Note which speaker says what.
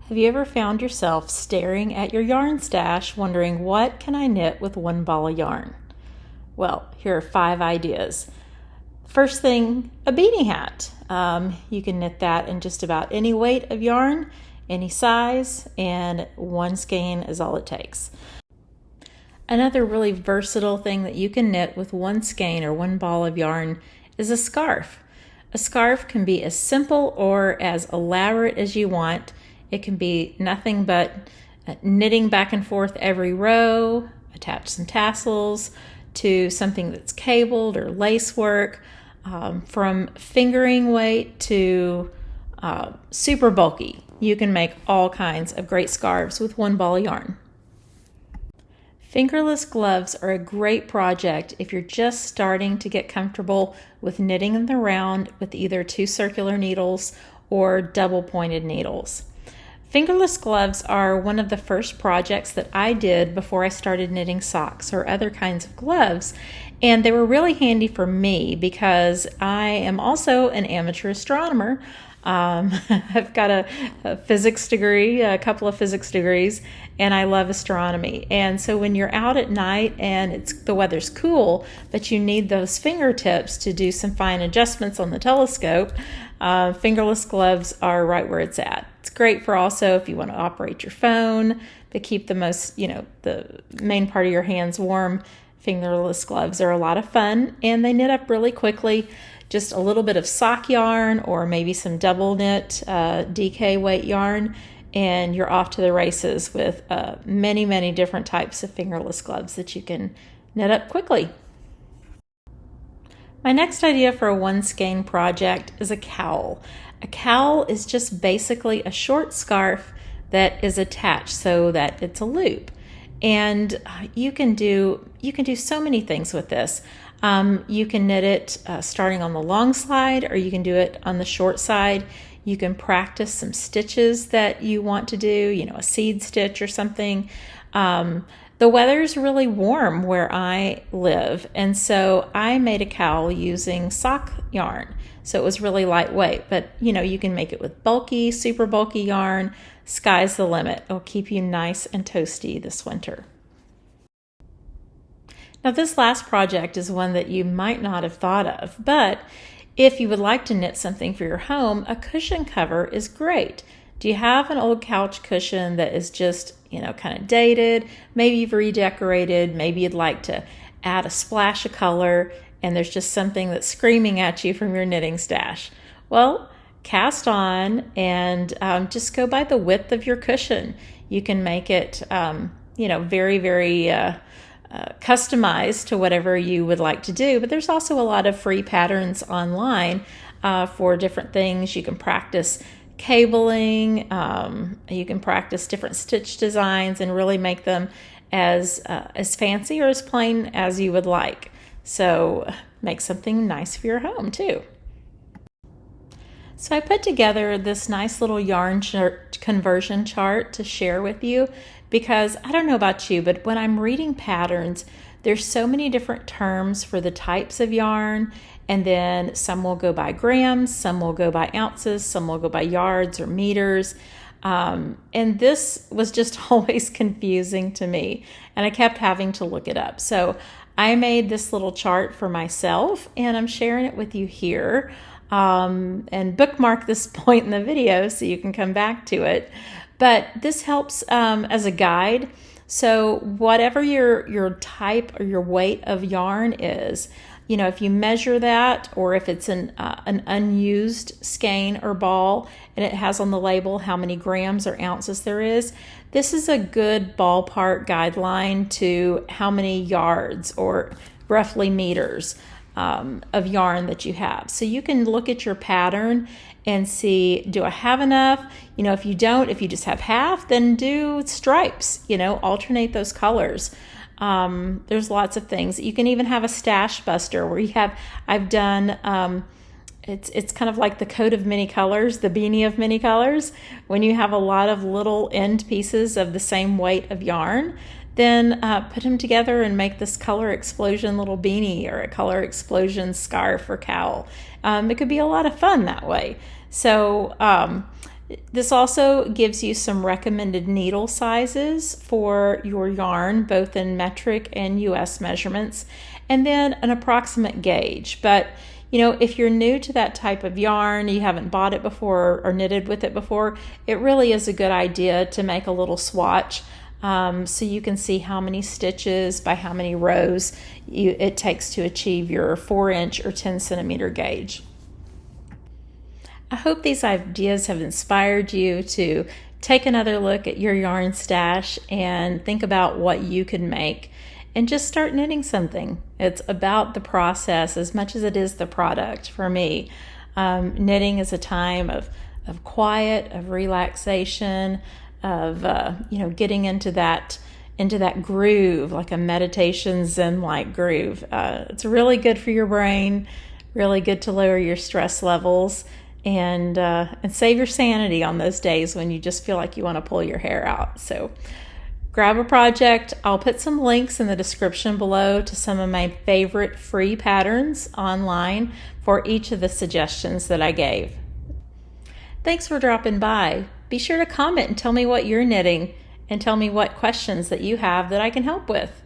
Speaker 1: Have you ever found yourself staring at your yarn stash wondering, what can I knit with one ball of yarn? Well, here are 5 ideas. First thing, a beanie hat. You can knit that in just about any weight of yarn, any size, and 1 skein is all it takes. Another really versatile thing that you can knit with 1 skein or 1 ball of yarn is a scarf. A scarf can be as simple or as elaborate as you want. It can be nothing but knitting back and forth every row, attach some tassels, to something that's cabled or lace work, from fingering weight to super bulky. You can make all kinds of great scarves with 1 ball of yarn. Fingerless gloves are a great project if you're just starting to get comfortable with knitting in the round with either 2 circular needles or double pointed needles. Fingerless gloves are one of the first projects that I did before I started knitting socks or other kinds of gloves, and they were really handy for me because I am also an amateur astronomer. I've got a physics degree, a couple of physics degrees, and I love astronomy. And so when you're out at night and the weather's cool, but you need those fingertips to do some fine adjustments on the telescope, fingerless gloves are right where it's at. It's great for also if you want to operate your phone to keep the main part of your hands warm. Fingerless gloves are a lot of fun, and they knit up really quickly. Just a little bit of sock yarn or maybe some double knit DK weight yarn, and you're off to the races with many different types of fingerless gloves that you can knit up quickly. My next idea for a 1 skein project is a cowl. A cowl is just basically a short scarf that is attached so that it's a loop. And you can do so many things with this. You can knit it starting on the long side, or you can do it on the short side. You can practice some stitches that you want to do, a seed stitch or something. The weather's really warm where I live, and so I made a cowl using sock yarn. So it was really lightweight, but you can make it with bulky, super bulky yarn. Sky's the limit. It'll keep you nice and toasty this winter. Now, this last project is one that you might not have thought of, but if you would like to knit something for your home, a cushion cover is great. Do you have an old couch cushion that is just, kind of dated? Maybe you've redecorated, maybe you'd like to add a splash of color, and there's just something that's screaming at you from your knitting stash. Well, cast on and just go by the width of your cushion. You can make it, very customized to whatever you would like to do, but there's also a lot of free patterns online for different things. You can practice cabling, you can practice different stitch designs and really make them as fancy or as plain as you would like. So make something nice for your home too. So I put together this nice little yarn conversion chart to share with you because I don't know about you, but when I'm reading patterns, there's so many different terms for the types of yarn, and then some will go by grams, some will go by ounces, some will go by yards or meters. And this was just always confusing to me, and I kept having to look it up. So I made this little chart for myself, and I'm sharing it with you here. And bookmark this point in the video so you can come back to it. But this helps as a guide. So whatever your type or your weight of yarn is, if you measure that, or if it's an unused skein or ball and it has on the label how many grams or ounces there is, this is a good ballpark guideline to how many yards or roughly meters of yarn that you have. So you can look at your pattern and see, do I have enough? If you don't, if you just have half, then do stripes, alternate those colors. There's lots of things. You can even have a stash buster where I've done, it's kind of like the coat of many colors, the beanie of many colors. When you have a lot of little end pieces of the same weight of yarn, then put them together and make this color explosion little beanie or a color explosion scarf or cowl. It could be a lot of fun that way. So This also gives you some recommended needle sizes for your yarn, both in metric and US measurements, and then an approximate gauge. But if you're new to that type of yarn, you haven't bought it before or knitted with it before, it really is a good idea to make a little swatch so you can see how many stitches by how many rows it takes to achieve your 4-inch or 10-centimeter gauge. I hope these ideas have inspired you to take another look at your yarn stash and think about what you can make and just start knitting something. It's about the process as much as it is the product for me. Knitting is a time of quiet, of relaxation, of getting into that groove, like a meditation Zen-like groove. It's really good for your brain, really good to lower your stress levels, and save your sanity on those days when you just feel like you want to pull your hair out. So grab a project. I'll put some links in the description below to some of my favorite free patterns online for each of the suggestions that I gave. Thanks for dropping by. Be sure to comment and tell me what you're knitting and tell me what questions that you have that I can help with.